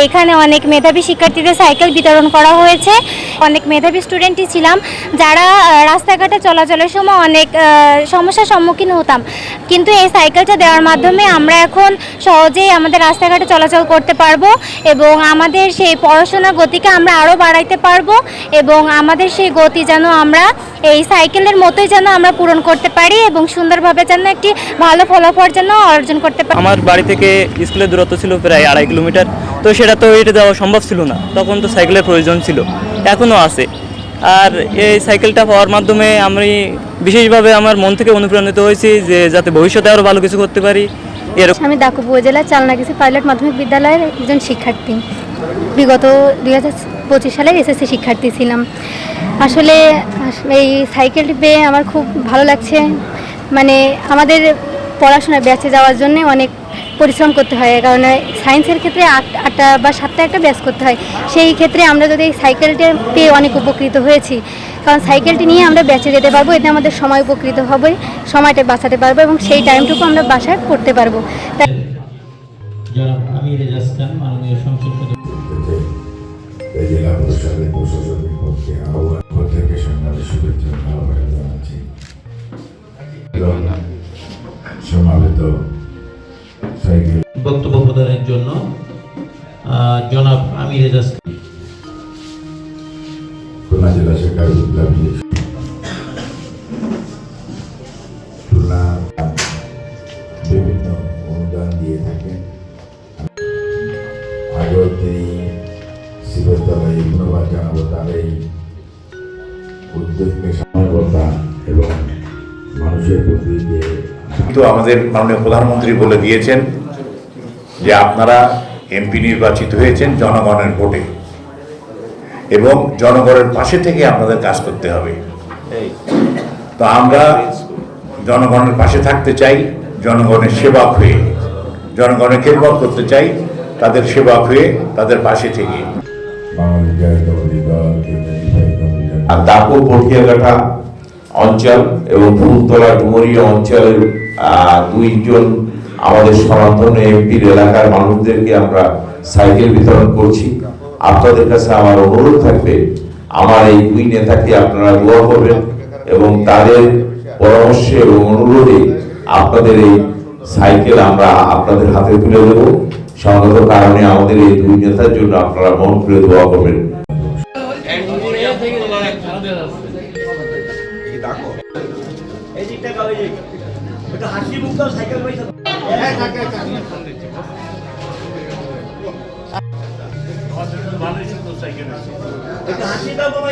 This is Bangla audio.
এখানে অনেক মেধাবী শিক্ষার্থীদের সাইকেল বিতরণ করা হয়েছে। অনেক মেধাবী স্টুডেন্টই ছিলাম যারা রাস্তাঘাটে চলাচলের সময় অনেক সমস্যার সম্মুখীন হতাম, কিন্তু এই সাইকেলটা দেওয়ার মাধ্যমে আমরা এখন সহজেই আমাদের রাস্তাঘাটে চলাচল করতে পারবো এবং আমাদের সেই পড়াশোনার গতিকে আমরা আরও বাড়াইতে পারবো এবং আমাদের সেই গতি যেন আমরা এই সাইকেলের মতোই যেন আমরা পূরণ করতে পারি এবং সুন্দরভাবে যেন একটি ভালো ফলাফল যেন অর্জন করতে পারি। আমার বাড়ি থেকে স্কুলের দূরত্ব ছিল প্রায় 2.5 কিলোমিটার, তো সেটা তো এটা দেওয়া সম্ভব ছিল না, তখন তো সাইকেলের প্রয়োজন ছিল, এখনও আছে। আর এই সাইকেলটা পাওয়ার মাধ্যমে আমি বিশেষভাবে আমার মন থেকে অনুপ্রাণিত হয়েছি যে যাতে ভবিষ্যতে আরও ভালো কিছু করতে পারি। আমি দাকুব উপজেলার চালনাগাছি পাইলট মাধ্যমিক বিদ্যালয়ের একজন শিক্ষার্থী। বিগত 2025 সালের এসএসসি শিক্ষার্থী ছিলাম। আসলে এই সাইকেলটি পেয়ে আমার খুব ভালো লাগছে। মানে আমাদের পড়াশোনায় ব্যাচে যাওয়ার জন্য অনেক পরিশ্রম করতে হয়, কারণ সায়েন্সের ক্ষেত্রে 8টা বা 7টা একটা ব্যাচ করতে হয়। সেই ক্ষেত্রে আমরা যদি এই সাইকেলটি পেয়ে অনেক উপকৃত হয়েছি, কারণ সাইকেলটি নিয়ে আমরা ব্যাচে যেতে পারবো, এতে আমাদের সময় উপকৃত হবে, সময়টা বাঁচাতে পারবো এবং সেই টাইমটুকু আমরা বাসায় পড়তে পারবো। বক্তব্য প্রদানের জন্য জনাব আমির এজাজ খুলনা জেলা শিক্ষা বিপ্লবী বিভিন্ন অনুদান দিয়ে থাকেন। আগেও তিনি শিবতলায় ধন্যবাদ জানাবো তার এই উদ্যোগকে সাময়িকতা এবং মানুষের প্রতি যে কিন্তু আমাদের মাননীয় প্রধানমন্ত্রী বলে দিয়েছেন যে আপনারা এমপি নির্বাচিত হয়েছেন জনগণের ভোটে এবং জনগণের পাশে থেকে আপনাদের কাজ করতে হবে। তো আমরা জনগণের পাশে থাকতে চাই, জনগণের সেবক হয়ে, জনগণের খেদমত করতে চাই, তাদের সেবক হয়ে, তাদের পাশে থেকে। আর দাপুর পটিয়াঘাটা অঞ্চল এবং ফুলতলা ডুমুরিয়া অঞ্চলের 2 জন আমাদের সনাতন এমপির এলাকার মানুষদেরকে আমরা সাইকেল বিতরণ করছি। আপনাদের কাছে আমার অনুরোধ থাকবে, আমার এই 2 নেতাকে আপনারা দোয়া করবেন এবং তাদের পরামর্শে এবং অনুরোধে আপনাদের এই সাইকেল আমরা আপনাদের হাতে তুলে দেব। সঙ্গত কারণে আমাদের এই 2 নেতার জন্য আপনারা মন খুলে দোয়া করবেন। হাসি দাও বাবা,